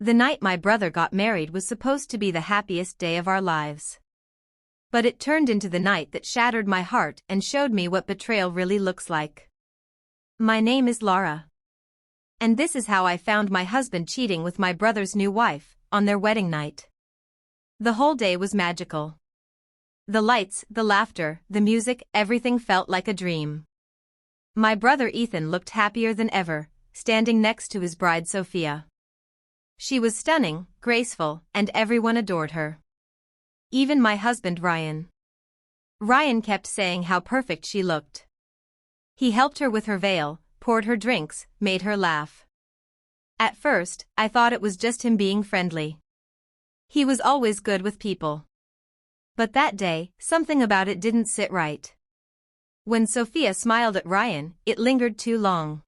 The night my brother got married was supposed to be the happiest day of our lives. But it turned into the night that shattered my heart and showed me what betrayal really looks like. My name is Laura. And this is how I found my husband cheating with my brother's new wife, on their wedding night. The whole day was magical. The lights, the laughter, the music, everything felt like a dream. My brother Ethan looked happier than ever, standing next to his bride Sophia. She was stunning, graceful, and everyone adored her. Even my husband Ryan. Ryan kept saying how perfect she looked. He helped her with her veil, poured her drinks, made her laugh. At first, I thought it was just him being friendly. He was always good with people. But that day, something about it didn't sit right. When Sophia smiled at Ryan, it lingered too long.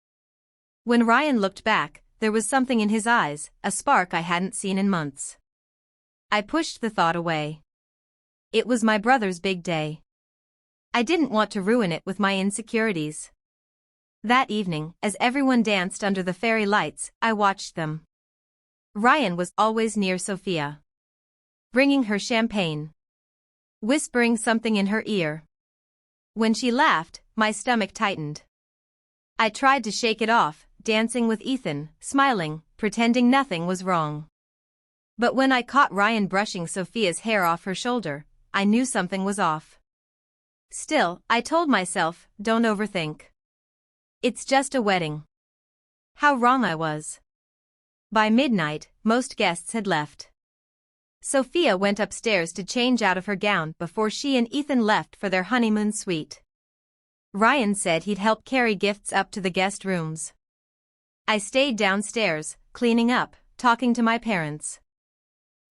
When Ryan looked back, there was something in his eyes, a spark I hadn't seen in months. I pushed the thought away. It was my brother's big day. I didn't want to ruin it with my insecurities. That evening, as everyone danced under the fairy lights, I watched them. Ryan was always near Sophia, bringing her champagne, whispering something in her ear. When she laughed, my stomach tightened. I tried to shake it off, dancing with Ethan, smiling, pretending nothing was wrong. But when I caught Ryan brushing Sophia's hair off her shoulder, I knew something was off. Still, I told myself, don't overthink. It's just a wedding. How wrong I was. By midnight, most guests had left. Sophia went upstairs to change out of her gown before she and Ethan left for their honeymoon suite. Ryan said he'd help carry gifts up to the guest rooms. I stayed downstairs, cleaning up, talking to my parents.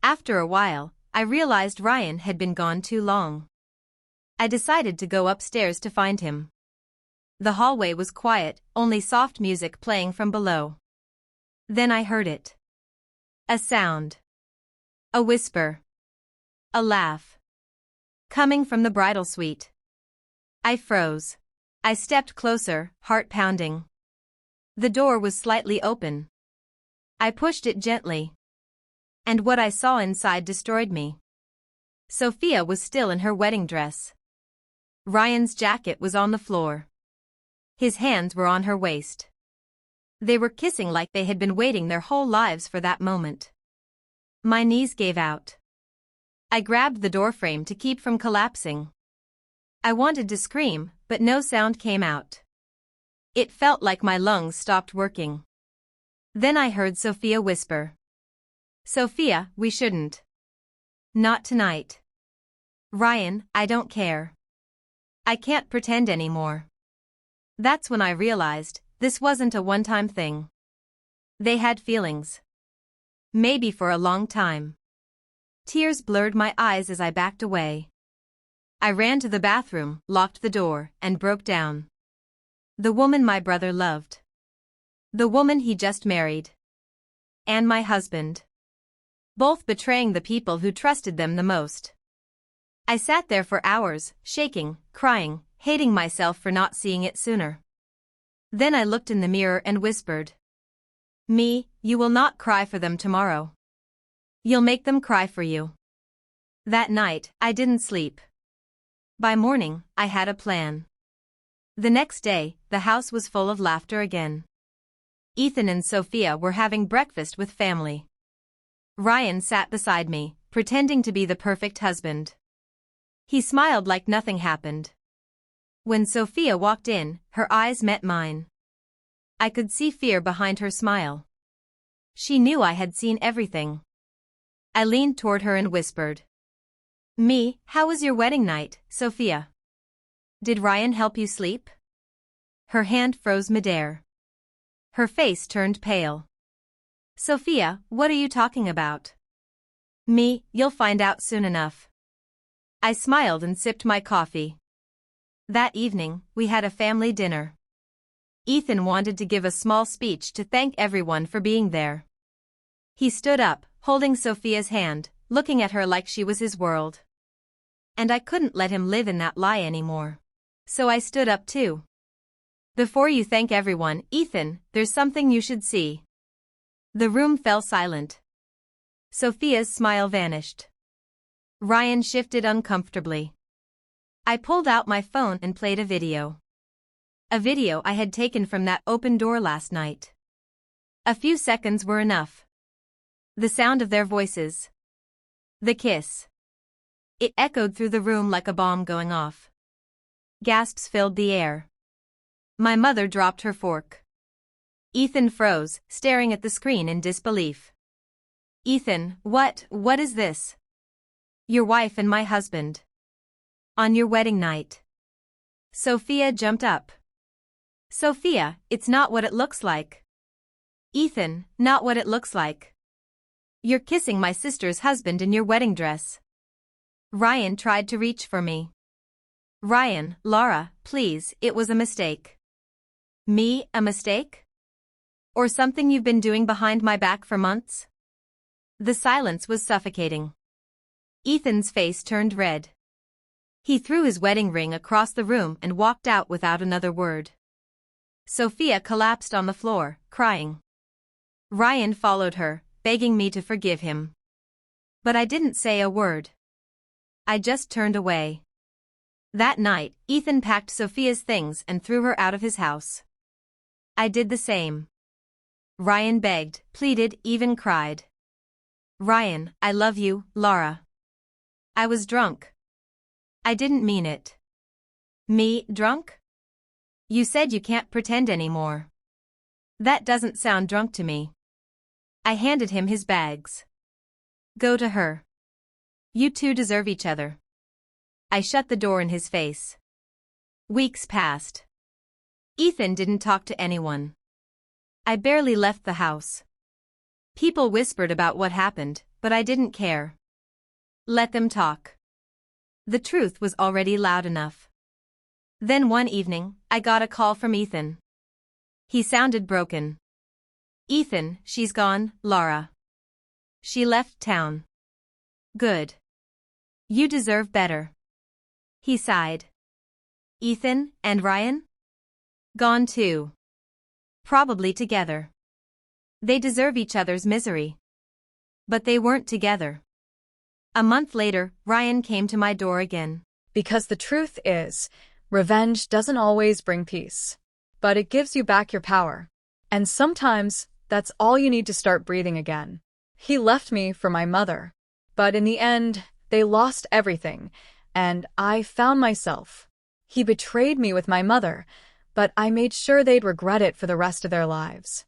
After a while, I realized Ryan had been gone too long. I decided to go upstairs to find him. The hallway was quiet, only soft music playing from below. Then I heard it. A sound. A whisper. A laugh. Coming from the bridal suite. I froze. I stepped closer, heart pounding. The door was slightly open. I pushed it gently. And what I saw inside destroyed me. Sophia was still in her wedding dress. Ryan's jacket was on the floor. His hands were on her waist. They were kissing like they had been waiting their whole lives for that moment. My knees gave out. I grabbed the doorframe to keep from collapsing. I wanted to scream, but no sound came out. It felt like my lungs stopped working. Then I heard Sophia whisper. Sophia, we shouldn't. Not tonight. Ryan, I don't care. I can't pretend anymore. That's when I realized, this wasn't a one-time thing. They had feelings. Maybe for a long time. Tears blurred my eyes as I backed away. I ran to the bathroom, locked the door, and broke down. The woman my brother loved. The woman he just married. And my husband. Both betraying the people who trusted them the most. I sat there for hours, shaking, crying, hating myself for not seeing it sooner. Then I looked in the mirror and whispered. Me, you will not cry for them tomorrow. You'll make them cry for you. That night, I didn't sleep. By morning, I had a plan. The next day, the house was full of laughter again. Ethan and Sophia were having breakfast with family. Ryan sat beside me, pretending to be the perfect husband. He smiled like nothing happened. When Sophia walked in, her eyes met mine. I could see fear behind her smile. She knew I had seen everything. I leaned toward her and whispered. Me, how was your wedding night, Sophia? Did Ryan help you sleep? Her hand froze midair. Her face turned pale. Sophia, what are you talking about? Me, you'll find out soon enough. I smiled and sipped my coffee. That evening, we had a family dinner. Ethan wanted to give a small speech to thank everyone for being there. He stood up, holding Sophia's hand, looking at her like she was his world. And I couldn't let him live in that lie anymore. So I stood up too. Before you thank everyone, Ethan, there's something you should see. The room fell silent. Sophia's smile vanished. Ryan shifted uncomfortably. I pulled out my phone and played a video. A video I had taken from that open door last night. A few seconds were enough. The sound of their voices. The kiss. It echoed through the room like a bomb going off. Gasps filled the air. My mother dropped her fork. Ethan froze, staring at the screen in disbelief. Ethan, what is this? Your wife and my husband. On your wedding night. Sophia jumped up. Sophia, it's not what it looks like. Ethan, not what it looks like. You're kissing my sister's husband in your wedding dress. Ryan tried to reach for me. Ryan, Laura, please, it was a mistake. Me, a mistake? Or something you've been doing behind my back for months? The silence was suffocating. Ethan's face turned red. He threw his wedding ring across the room and walked out without another word. Sophia collapsed on the floor, crying. Ryan followed her, begging me to forgive him. But I didn't say a word. I just turned away. That night, Ethan packed Sophia's things and threw her out of his house. I did the same. Ryan begged, pleaded, even cried. Ryan, I love you, Laura. I was drunk. I didn't mean it. Me, drunk? You said you can't pretend anymore. That doesn't sound drunk to me. I handed him his bags. Go to her. You two deserve each other. I shut the door in his face. Weeks passed. Ethan didn't talk to anyone. I barely left the house. People whispered about what happened, but I didn't care. Let them talk. The truth was already loud enough. Then one evening, I got a call from Ethan. He sounded broken. Ethan, she's gone, Laura. She left town. Good. You deserve better. He sighed. Ethan and Ryan? Gone too. Probably together. They deserve each other's misery. But they weren't together. A month later, Ryan came to my door again. Because the truth is, revenge doesn't always bring peace. But it gives you back your power. And sometimes, that's all you need to start breathing again. He left me for my mother. But in the end, they lost everything, and I found myself. He betrayed me with my mother, but I made sure they'd regret it for the rest of their lives.